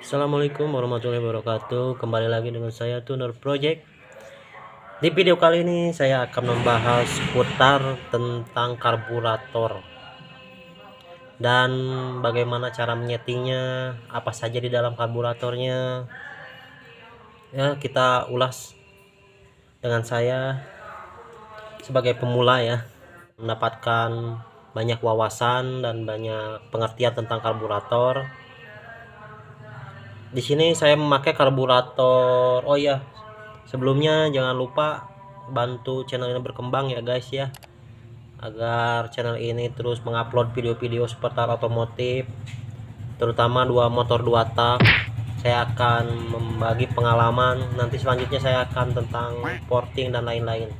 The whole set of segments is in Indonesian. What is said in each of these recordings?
Assalamualaikum warahmatullahi wabarakatuh. Kembali lagi dengan saya Tuner Project. Di video kali ini saya akan membahas seputar tentang karburator dan bagaimana cara menyetingnya, apa saja di dalam karburatornya. Ya, kita ulas dengan saya sebagai pemula ya, mendapatkan banyak wawasan dan banyak pengertian tentang karburator. Di sini saya memakai karburator. Oh ya, sebelumnya jangan lupa bantu channel ini berkembang ya guys ya, agar channel ini terus mengupload video-video seputar otomotif, terutama motor 2 tak. Saya akan membagi pengalaman, nanti selanjutnya saya akan tentang porting dan lain-lain.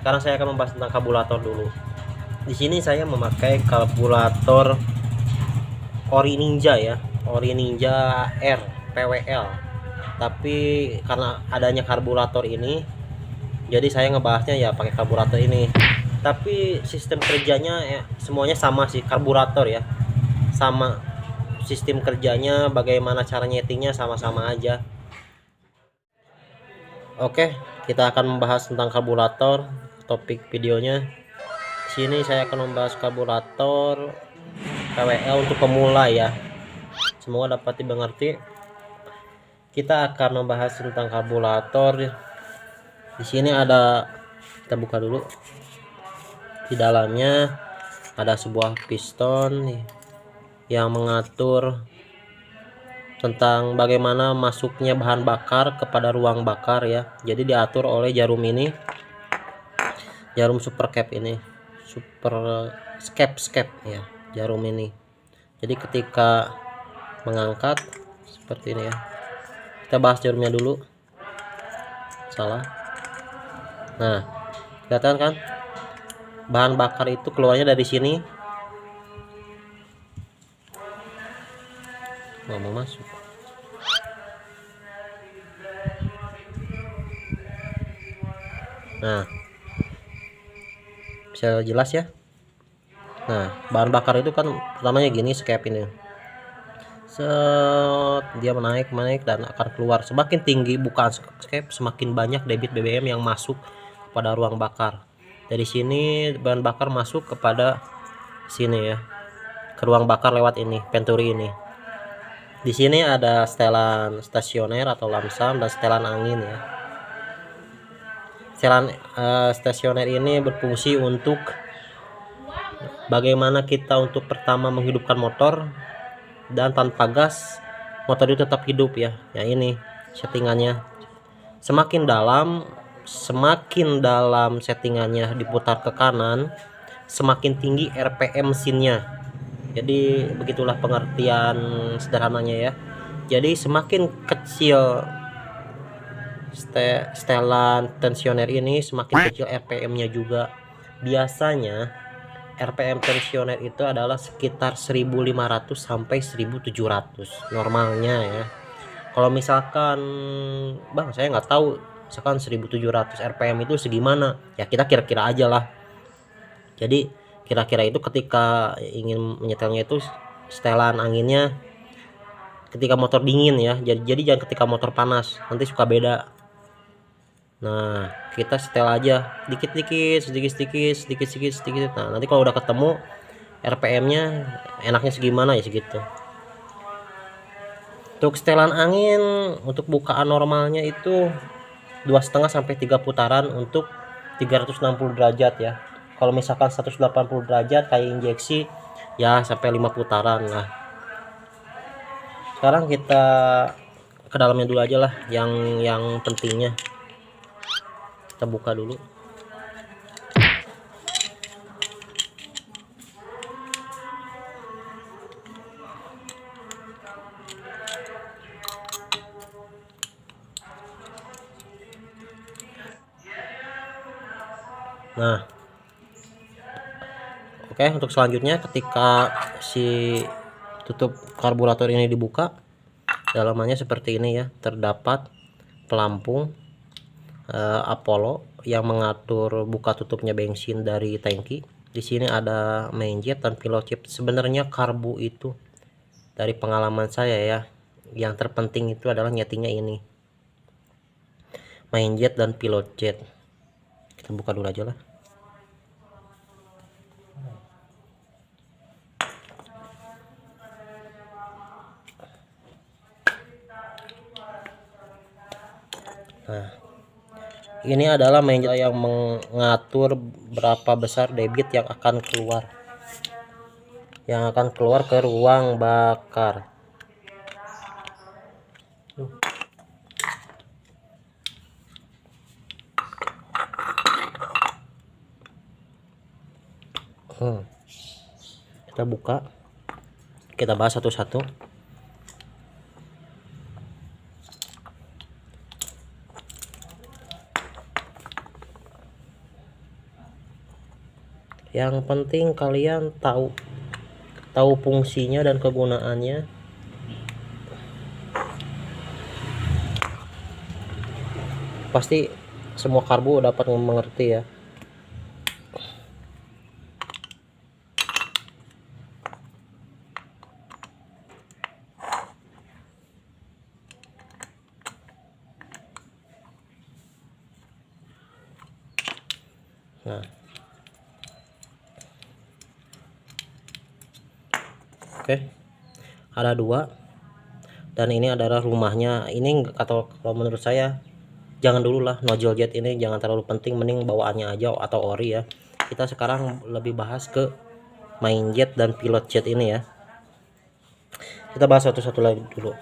Sekarang saya akan membahas tentang karburator dulu. Di sini saya memakai karburator Ori Ninja ya, Ori Ninja R PWL. Tapi karena adanya karburator ini, jadi saya ngebahasnya ya pakai karburator ini. Tapi sistem kerjanya ya, semuanya sama sih, karburator ya sama sistem kerjanya, bagaimana cara nyetingnya sama-sama aja. Oke, kita akan membahas tentang karburator. Topik videonya sini saya akan membahas karburator PWL untuk pemula ya, semoga dapat dimengerti. Kita akan membahas tentang karburator. Di sini ada, kita buka dulu. Di dalamnya ada sebuah piston yang mengatur tentang bagaimana masuknya bahan bakar kepada ruang bakar ya. Jadi diatur oleh jarum ini, jarum super cap ini, super scap ya, jarum ini. Jadi ketika mengangkat seperti ini ya. Kita bahas jarumnya dulu. Salah. Nah, kelihatan kan? Bahan bakar itu keluarnya dari sini. Nggak mau masuk. Nah, bisa jelas ya. Nah, bahan bakar itu kan pertamanya gini, scap ini. Dia menaik dan akan keluar. Semakin tinggi bukaan scap, semakin banyak debit BBM yang masuk pada ruang bakar. Dari sini bahan bakar masuk kepada sini ya, ke ruang bakar lewat ini, venturi ini. Di sini ada setelan stasioner atau lamsam dan setelan angin ya. Setelan stasioner ini berfungsi untuk bagaimana kita untuk pertama menghidupkan motor, dan tanpa gas motor itu tetap hidup ya. Ya ini settingannya, semakin dalam settingannya diputar ke kanan, semakin tinggi RPM mesinnya. Jadi begitulah pengertian sederhananya ya. Jadi semakin kecil setelan tensioner ini, semakin kecil RPM-nya juga. Biasanya RPM tensioner itu adalah sekitar 1500 sampai 1700 normalnya ya. Kalau misalkan bang saya nggak tahu, misalkan 1700 RPM itu segimana ya, kita kira-kira aja lah. Jadi kira-kira itu ketika ingin menyetelnya itu setelan anginnya ketika motor dingin ya, jadi jangan ketika motor panas, nanti suka beda. Nah, kita setel aja dikit-dikit, sedikit. Nah, nanti kalau udah ketemu RPM-nya enaknya segimana ya segitu. Untuk setelan angin, untuk bukaan normalnya itu 2,5 sampai 3 putaran untuk 360 derajat ya. Kalau misalkan 180 derajat kayak injeksi ya sampai 5 putaran lah. Sekarang kita ke dalamnya dulu aja lah, yang pentingnya. Kita buka dulu. Nah, oke, untuk selanjutnya ketika si tutup karburator ini dibuka, dalamannya seperti ini ya. Terdapat pelampung Apollo yang mengatur buka tutupnya bensin dari tangki. Di sini ada main jet dan pilot chip. Sebenarnya karbu itu dari pengalaman saya ya, yang terpenting itu adalah nyetingnya ini, main jet dan pilot jet. Kita buka dulu aja lah. Nah, ini adalah main jet yang mengatur berapa besar debit yang akan keluar ke ruang bakar. Kita buka, kita bahas satu-satu. Yang penting kalian tahu fungsinya dan kegunaannya. Pasti semua karbu dapat mengerti ya. Nah, oke, ada dua, dan ini adalah rumahnya. Ini kalau menurut saya jangan dulu lah, nozzle jet ini jangan terlalu penting, mending bawaannya aja atau ori ya. Kita sekarang lebih bahas ke main jet dan pilot jet ini ya. Kita bahas satu-satu lagi dulu.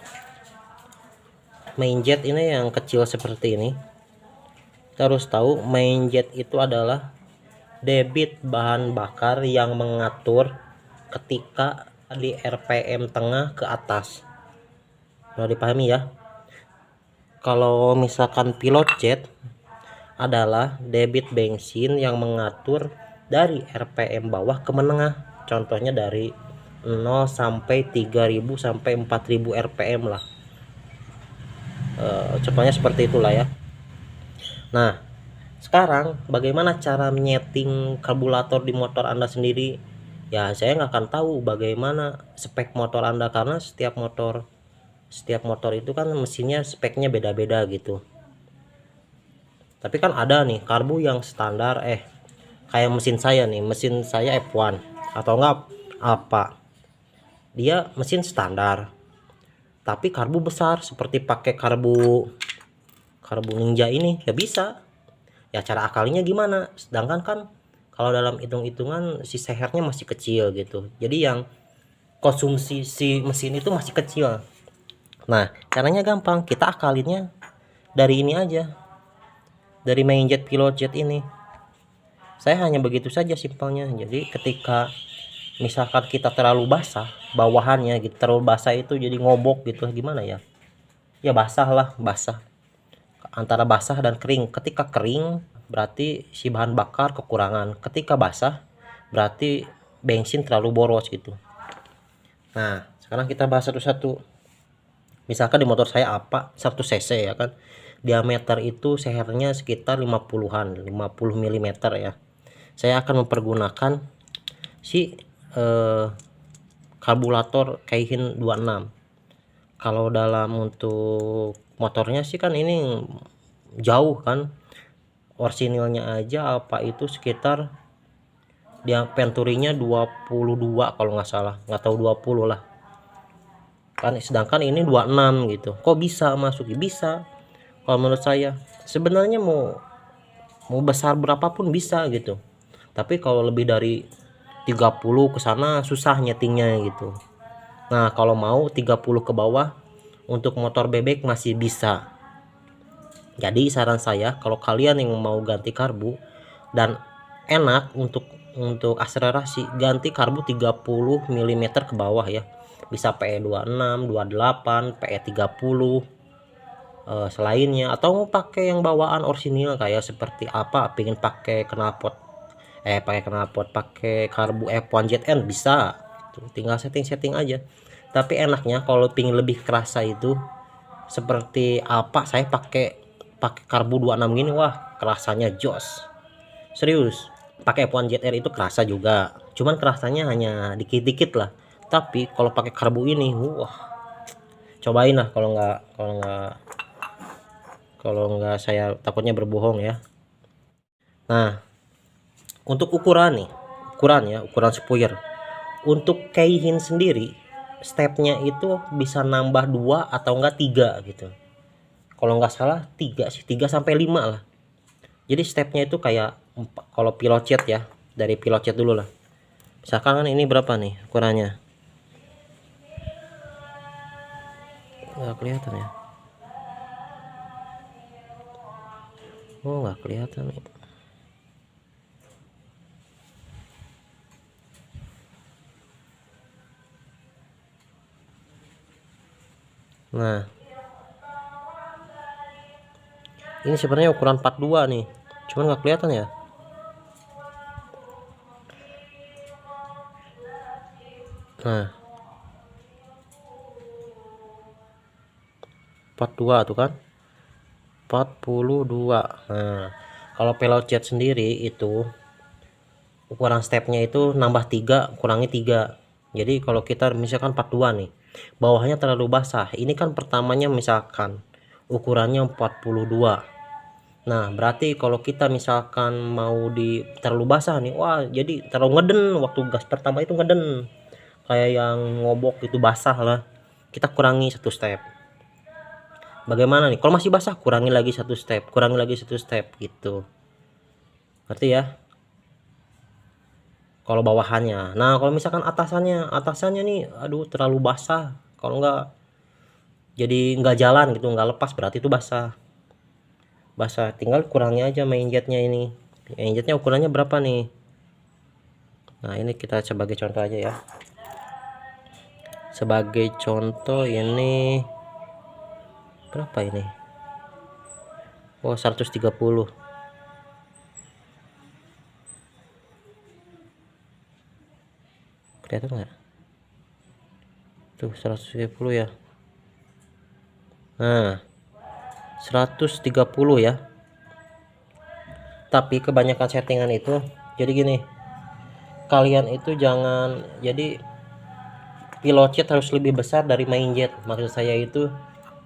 Main jet ini yang kecil seperti ini. Kita harus tahu main jet itu adalah debit bahan bakar yang mengatur ketika di RPM tengah ke atas. Udah dipahami ya? Kalau misalkan pilot jet adalah debit bensin yang mengatur dari RPM bawah ke menengah. Contohnya dari 0 sampai 3000 sampai 4000 RPM lah. Contohnya seperti itulah ya. Nah, sekarang bagaimana cara menyeting karburator di motor Anda sendiri? Ya, saya nggak akan tahu bagaimana spek motor Anda, karena setiap motor itu kan mesinnya speknya beda-beda gitu. Tapi kan ada nih karbu yang standar, kayak mesin saya F1 atau enggak apa, dia mesin standar tapi karbu besar, seperti pakai karbu Ninja ini ya bisa ya. Cara akalinya gimana? Sedangkan kan kalau dalam hitung-hitungan si sehernya masih kecil gitu, jadi yang konsumsi si mesin itu masih kecil. Nah, caranya gampang, kita akalinnya dari ini aja, dari main jet pilot jet ini. Saya hanya begitu saja simpelnya. Jadi ketika misalkan kita terlalu basah bawahannya gitu, terlalu basah itu jadi ngobok gitu, gimana ya, ya basah lah, basah, antara basah dan kering. Ketika kering berarti si bahan bakar kekurangan, ketika basah berarti bensin terlalu boros gitu. Nah, sekarang kita bahas satu-satu. Misalkan di motor saya 1 cc ya kan, diameter itu sehernya sekitar 50 mm ya. Saya akan mempergunakan si karburator Keihin 26. Kalau dalam untuk motornya sih kan ini jauh kan, orsinilnya aja itu sekitar dia penturinya 22 kalau nggak salah, nggak tahu 20 lah kan, sedangkan ini 26 gitu. Kok bisa masuk? Bisa. Kalau menurut saya sebenarnya mau besar berapapun bisa gitu, tapi kalau lebih dari 30 ke sana susah nyetingnya gitu. Nah, kalau mau 30 ke bawah untuk motor bebek masih bisa. Jadi saran saya, kalau kalian yang mau ganti karbu dan enak untuk akselerasi, ganti karbu 30 mm ke bawah ya. Bisa PE 26, 28, PE 30 selainnya, atau mau pakai yang bawaan orsinil kayak seperti pengen pakai knalpot pakai karbu F1 ZN bisa, tinggal setting aja. Tapi enaknya kalau pingin lebih kerasa itu seperti saya pakai karbu 26 gini, wah kerasanya jos, serius. pakai F1 ZR itu kerasa juga, cuman kerasanya hanya dikit-dikit lah. Tapi kalau pakai karbu ini, wah, cobain lah. Kalau nggak saya takutnya berbohong ya. Nah, untuk ukuran nih, ukuran spoiler. Untuk Keihin sendiri, stepnya itu bisa nambah 2 atau enggak 3 gitu. Kalau nggak salah 3 sih, 3 sampai 5 lah. Jadi stepnya itu kayak kalau pilot ya, dari pilot dulu lah. Misalkan kan ini berapa nih ukurannya? Nggak kelihatan ya. Oh, nggak kelihatan nih. Nah, ini sebenarnya ukuran 42 nih, cuman nggak kelihatan ya. Nah, 42 tuh kan, 42. Nah, kalau Pilot sendiri itu ukuran stepnya itu nambah 3 kurangi 3. Jadi kalau kita misalkan 42 nih, bawahnya terlalu basah. Ini kan pertamanya misalkan ukurannya 42. Nah, berarti kalau kita misalkan mau di terlalu basah nih, wah, jadi terlalu ngeden. Waktu gas pertama itu ngeden, kayak yang ngobok itu basah lah. Kita kurangi 1 step. Bagaimana nih kalau masih basah, kurangi lagi 1 step, kurangi lagi 1 step gitu. Ngerti ya? Kalau bawahannya. Nah, kalau misalkan atasannya nih, aduh, terlalu basah. Kalau enggak jadi nggak jalan gitu, nggak lepas, berarti itu basah. Tinggal kurangi aja main jetnya ini. Main jetnya ukurannya berapa nih? Nah, ini kita sebagai contoh aja ya. Sebagai contoh ini berapa ini? Oh, 130. Kelihatan nggak? Tuh, 130 ya. Nah, 130 ya. Tapi kebanyakan settingan itu jadi gini. Kalian itu jangan, jadi pilot jet harus lebih besar dari main jet. Maksud saya itu,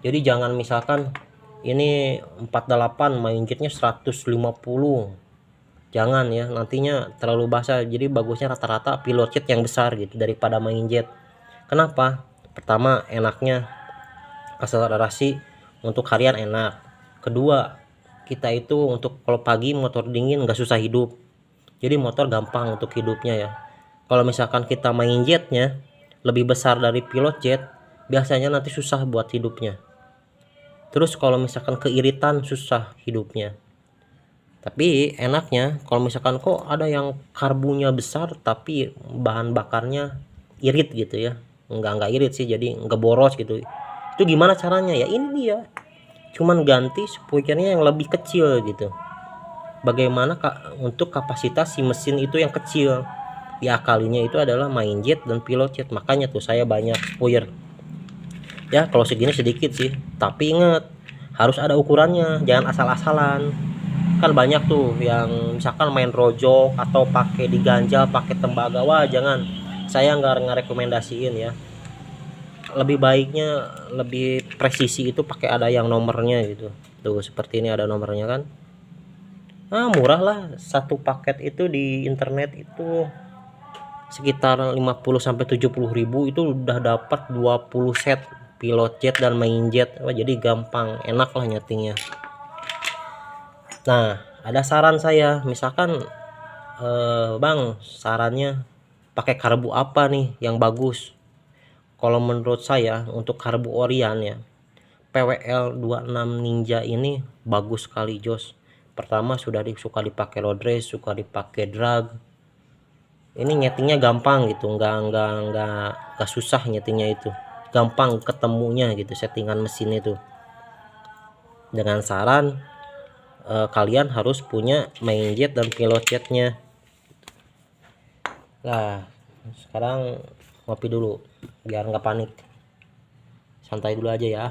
jadi jangan misalkan ini 48, main jetnya 150. Jangan ya, nantinya terlalu basah. Jadi bagusnya rata-rata pilot jet yang besar gitu daripada main jet. Kenapa? Pertama, enaknya akselerasi untuk harian enak. Kedua, kita itu untuk kalau pagi motor dingin nggak susah hidup. Jadi motor gampang untuk hidupnya ya. Kalau misalkan kita main jetnya lebih besar dari pilot jet, biasanya nanti susah buat hidupnya. Terus kalau misalkan keiritan, susah hidupnya. Tapi enaknya kalau misalkan kok ada yang karbunya besar tapi bahan bakarnya irit gitu ya. Enggak irit sih, jadi enggak boros gitu. Itu gimana caranya ya? Ini dia. Cuman ganti spoilernya yang lebih kecil gitu. Bagaimana untuk kapasitas si mesin itu yang kecil? Diakalinya itu adalah main jet dan pilot jet. Makanya tuh saya banyak spoiler. Ya, kalau segini sedikit sih. Tapi ingat, harus ada ukurannya, jangan asal-asalan. Kan banyak tuh yang misalkan main rojok atau pakai diganjal pakai tembaga. Wah, jangan, saya nggak rekomendasiin ya. Lebih baiknya, lebih presisi itu pakai ada yang nomornya gitu. Tuh seperti ini ada nomornya kan. Murah lah, satu paket itu di internet itu sekitar 50 sampai 70 ribu, itu udah dapat 20 set pilot jet dan main jet. Wah, jadi gampang, enak lah nyetingnya. Nah, ada saran saya, misalkan Bang, sarannya pakai karbu apa nih yang bagus? Kalau menurut saya untuk karbu Orion ya, PWL 26 Ninja ini bagus sekali, Jos. Pertama suka dipakai road race, suka dipakai drag. Ini nyetingnya gampang gitu, nggak susah nyetingnya itu. Gampang ketemunya gitu settingan mesin itu. Dengan saran kalian harus punya main jet dan pilot jetnya. Nah, sekarang ngopi dulu biar nggak panik, santai dulu aja ya.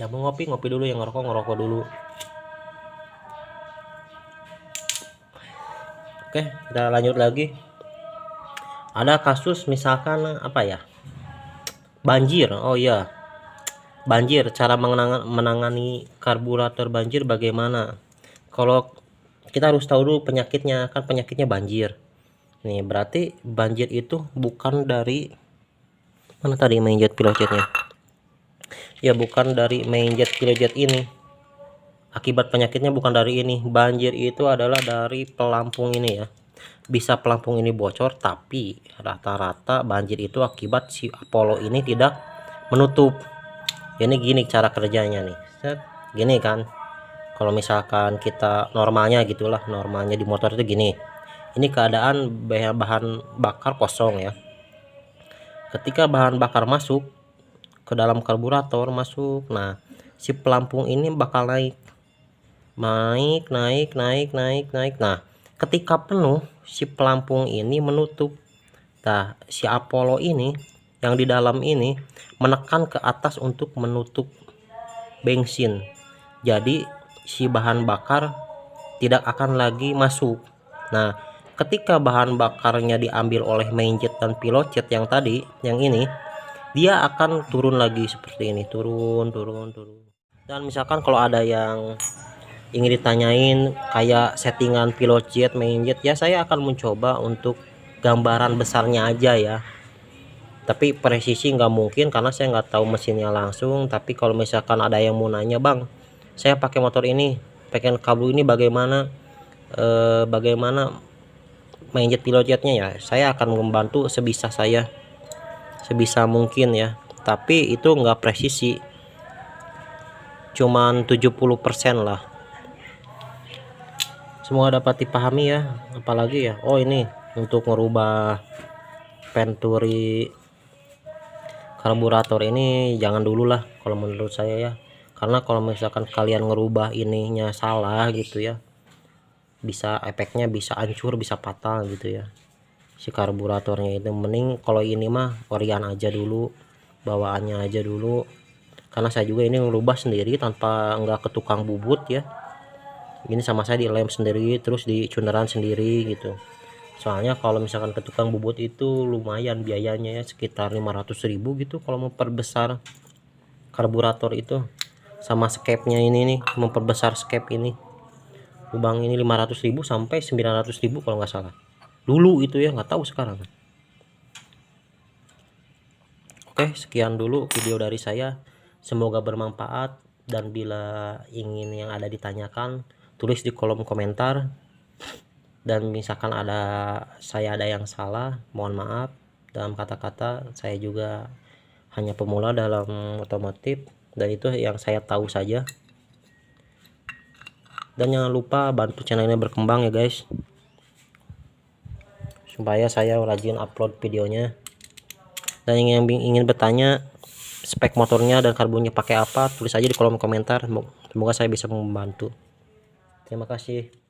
Yang mau ngopi ngopi dulu, yang ngerokok ngerokok dulu. Oke, kita lanjut lagi. Ada kasus misalkan apa ya, banjir. Oh iya, banjir, cara menangani karburator banjir bagaimana? Kalau kita harus tahu dulu penyakitnya, kan penyakitnya banjir nih. Berarti banjir itu bukan dari mana tadi main jet pilotnya ya, bukan dari main jet pilot ini. Akibat penyakitnya bukan dari ini. Banjir itu adalah dari pelampung ini ya. Bisa pelampung ini bocor, tapi rata-rata banjir itu akibat si Apollo ini tidak menutup. Ini gini cara kerjanya nih. Set, gini kan. Kalau misalkan kita normalnya gitulah, normalnya di motor itu gini. Ini keadaan bahan bakar kosong ya. Ketika bahan bakar masuk ke dalam karburator masuk, nah si pelampung ini bakal naik. Nah, ketika penuh si pelampung ini menutup. Nah, si Apollo ini yang di dalam ini menekan ke atas untuk menutup bensin. Jadi si bahan bakar tidak akan lagi masuk. Nah, ketika bahan bakarnya diambil oleh main jet dan pilot jet yang tadi, yang ini, dia akan turun lagi seperti ini, turun. Dan misalkan kalau ada yang ingin ditanyain kayak settingan pilot jet, main jet, ya saya akan mencoba untuk gambaran besarnya aja ya. Tapi presisi nggak mungkin karena saya nggak tahu mesinnya langsung. Tapi kalau misalkan ada yang mau nanya, bang, saya pakai motor ini, pakai kabel ini bagaimana, bagaimana main jet pilot jetnya, ya saya akan membantu sebisa saya, sebisa mungkin ya. Tapi itu nggak presisi, cuman 70% lah. Semoga dapat dipahami ya. Apalagi ya, oh ini untuk merubah venturi karburator ini jangan dulu lah kalau menurut saya ya. Karena kalau misalkan kalian ngerubah ininya salah gitu ya, bisa efeknya bisa hancur, bisa fatal gitu ya si karburatornya itu. Mending kalau ini mah orian aja dulu, bawaannya aja dulu. Karena saya juga ini ngerubah sendiri tanpa nggak ke tukang bubut ya. Ini sama saya dilem sendiri, terus dicunderan sendiri gitu. Soalnya kalau misalkan ke tukang bubut itu lumayan biayanya ya, sekitar 500.000 gitu kalau memperbesar karburator itu. Sama skepnya ini nih, memperbesar skep ini, lubang ini 500.000 sampai 900.000 kalau nggak salah dulu itu ya, nggak tahu sekarang. Oke, sekian dulu video dari saya, semoga bermanfaat. Dan bila ingin yang ada ditanyakan, tulis di kolom komentar. Dan misalkan saya ada yang salah, mohon maaf. Dalam kata-kata, saya juga hanya pemula dalam otomotif, dan itu yang saya tahu saja. Dan jangan lupa bantu channel ini berkembang ya guys, supaya saya rajin upload videonya. Dan yang ingin bertanya spek motornya dan karbonnya pakai apa, tulis aja di kolom komentar. Semoga saya bisa membantu. Terima kasih.